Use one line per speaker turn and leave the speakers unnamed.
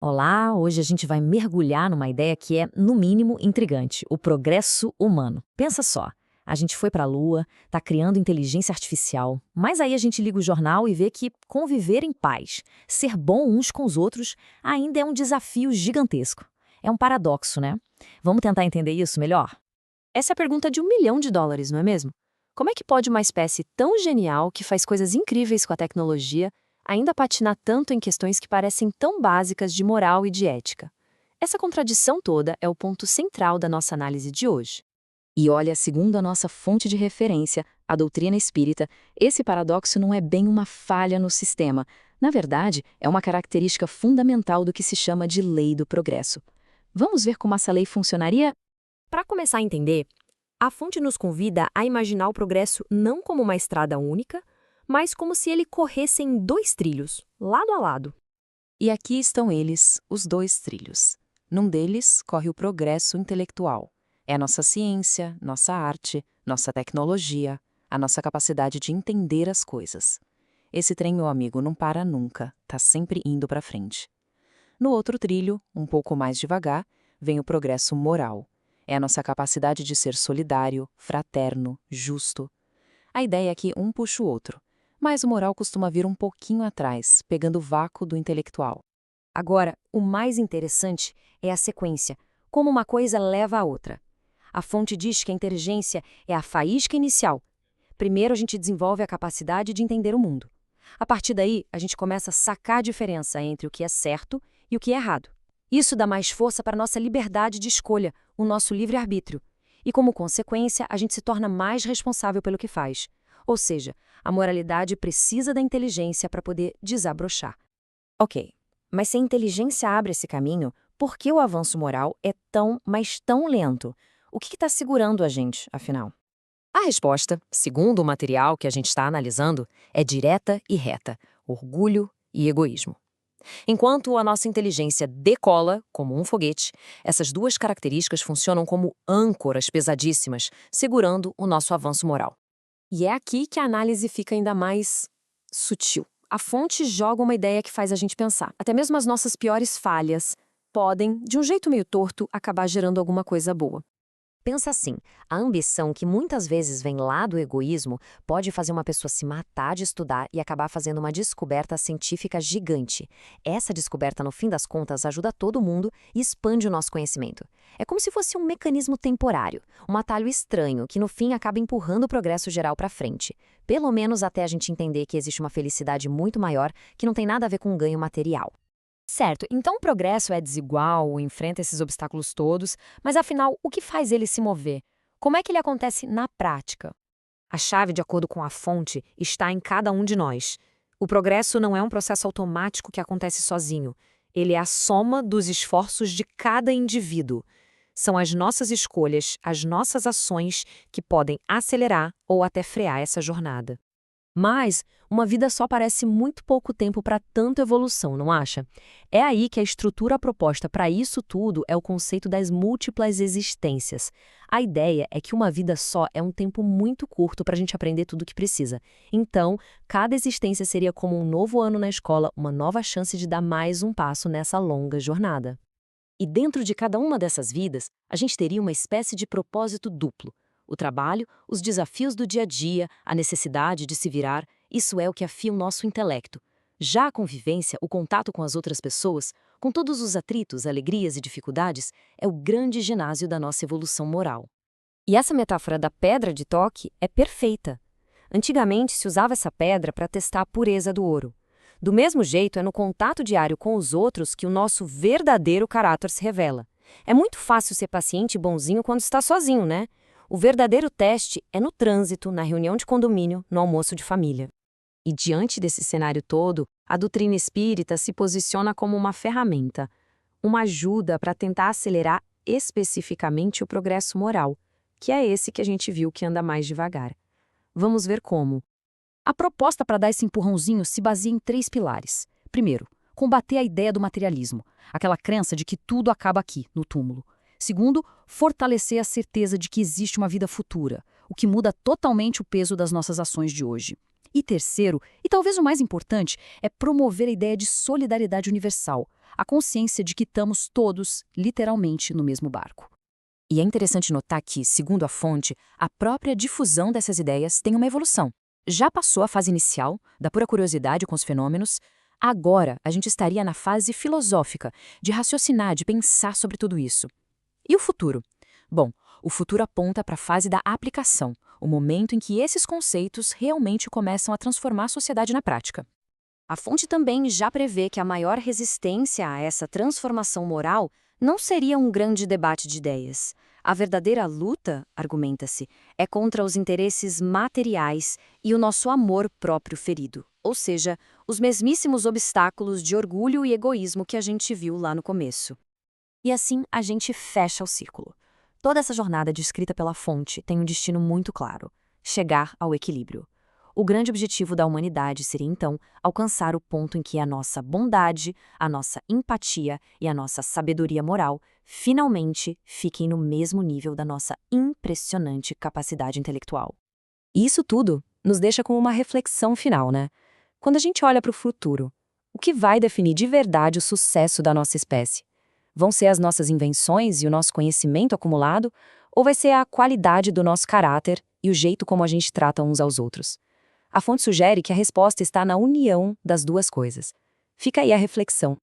Olá, hoje a gente vai mergulhar numa ideia que é, no mínimo, intrigante: o progresso humano. Pensa só, a gente foi para a Lua, está criando inteligência artificial, mas aí a gente liga o jornal e vê que conviver em paz, ser bom uns com os outros, ainda é um desafio gigantesco. É um paradoxo, né? Vamos tentar entender isso melhor?
Essa é a pergunta de US$ 1 milhão, não é mesmo? Como é que pode uma espécie tão genial que faz coisas incríveis com a tecnologia ainda patinar tanto em questões que parecem tão básicas de moral e de ética? Essa contradição toda é o ponto central da nossa análise de hoje.
E olha, segundo a nossa fonte de referência, a doutrina espírita, esse paradoxo não é bem uma falha no sistema. Na verdade, é uma característica fundamental do que se chama de lei do progresso. Vamos ver como essa lei funcionaria?
Para começar a entender, a fonte nos convida a imaginar o progresso não como uma estrada única, mas como se ele corresse em dois trilhos, lado a lado.
E aqui estão eles, os dois trilhos. Num deles corre o progresso intelectual. É a nossa ciência, nossa arte, nossa tecnologia, a nossa capacidade de entender as coisas. Esse trem, meu amigo, não para nunca, tá sempre indo para frente. No outro trilho, um pouco mais devagar, vem o progresso moral. É a nossa capacidade de ser solidário, fraterno, justo. A ideia é que um puxa o outro, mas o moral costuma vir um pouquinho atrás, pegando o vácuo do intelectual.
Agora, o mais interessante é a sequência, como uma coisa leva a outra. A fonte diz que a inteligência é a faísca inicial. Primeiro, a gente desenvolve a capacidade de entender o mundo. A partir daí, a gente começa a sacar a diferença entre o que é certo e o que é errado. Isso dá mais força para a nossa liberdade de escolha, o nosso livre-arbítrio. E, como consequência, a gente se torna mais responsável pelo que faz. Ou seja, a moralidade precisa da inteligência para poder desabrochar. Ok, mas se a inteligência abre esse caminho, por que o avanço moral é tão, mas tão lento? O que está segurando a gente, afinal? A resposta, segundo o material que a gente está analisando, é direta e reta: orgulho e egoísmo. Enquanto a nossa inteligência decola, como um foguete, essas duas características funcionam como âncoras pesadíssimas, segurando o nosso avanço moral. E é aqui que a análise fica ainda mais sutil. A fonte joga uma ideia que faz a gente pensar. Até mesmo as nossas piores falhas podem, de um jeito meio torto, acabar gerando alguma coisa boa. Pensa assim, a ambição que muitas vezes vem lá do egoísmo pode fazer uma pessoa se matar de estudar e acabar fazendo uma descoberta científica gigante. Essa descoberta, no fim das contas, ajuda todo mundo e expande o nosso conhecimento. É como se fosse um mecanismo temporário, um atalho estranho que no fim acaba empurrando o progresso geral para frente. Pelo menos até a gente entender que existe uma felicidade muito maior que não tem nada a ver com um ganho material. Certo, então o progresso é desigual, enfrenta esses obstáculos todos, mas afinal, o que faz ele se mover? Como é que ele acontece na prática? A chave, de acordo com a fonte, está em cada um de nós. O progresso não é um processo automático que acontece sozinho. Ele é a soma dos esforços de cada indivíduo. São as nossas escolhas, as nossas ações que podem acelerar ou até frear essa jornada. Mas uma vida só parece muito pouco tempo para tanta evolução, não acha? É aí que a estrutura proposta para isso tudo é o conceito das múltiplas existências. A ideia é que uma vida só é um tempo muito curto para a gente aprender tudo o que precisa. Então, cada existência seria como um novo ano na escola, uma nova chance de dar mais um passo nessa longa jornada. E dentro de cada uma dessas vidas, a gente teria uma espécie de propósito duplo. O trabalho, os desafios do dia a dia, a necessidade de se virar, isso é o que afia o nosso intelecto. Já a convivência, o contato com as outras pessoas, com todos os atritos, alegrias e dificuldades, é o grande ginásio da nossa evolução moral. E essa metáfora da pedra de toque é perfeita. Antigamente se usava essa pedra para testar a pureza do ouro. Do mesmo jeito, é no contato diário com os outros que o nosso verdadeiro caráter se revela. É muito fácil ser paciente e bonzinho quando está sozinho, né? O verdadeiro teste é no trânsito, na reunião de condomínio, no almoço de família. E diante desse cenário todo, a doutrina espírita se posiciona como uma ferramenta, uma ajuda para tentar acelerar especificamente o progresso moral, que é esse que a gente viu que anda mais devagar. Vamos ver como. A proposta para dar esse empurrãozinho se baseia em 3 pilares. Primeiro, combater a ideia do materialismo, aquela crença de que tudo acaba aqui, no túmulo. Segundo, fortalecer a certeza de que existe uma vida futura, o que muda totalmente o peso das nossas ações de hoje. E terceiro, e talvez o mais importante, é promover a ideia de solidariedade universal, a consciência de que estamos todos, literalmente, no mesmo barco.
E é interessante notar que, segundo a fonte, a própria difusão dessas ideias tem uma evolução. Já passou a fase inicial, da pura curiosidade com os fenômenos, agora a gente estaria na fase filosófica, de raciocinar, de pensar sobre tudo isso. E o futuro? Bom, o futuro aponta para a fase da aplicação, o momento em que esses conceitos realmente começam a transformar a sociedade na prática.
A fonte também já prevê que a maior resistência a essa transformação moral não seria um grande debate de ideias. A verdadeira luta, argumenta-se, é contra os interesses materiais e o nosso amor próprio ferido, ou seja, os mesmíssimos obstáculos de orgulho e egoísmo que a gente viu lá no começo.
E assim a gente fecha o círculo. Toda essa jornada descrita pela fonte tem um destino muito claro: chegar ao equilíbrio. O grande objetivo da humanidade seria, então, alcançar o ponto em que a nossa bondade, a nossa empatia e a nossa sabedoria moral finalmente fiquem no mesmo nível da nossa impressionante capacidade intelectual.
E isso tudo nos deixa com uma reflexão final, né? Quando a gente olha para o futuro, o que vai definir de verdade o sucesso da nossa espécie? Vão ser as nossas invenções e o nosso conhecimento acumulado, ou vai ser a qualidade do nosso caráter e o jeito como a gente trata uns aos outros? A fonte sugere que a resposta está na união das duas coisas. Fica aí a reflexão.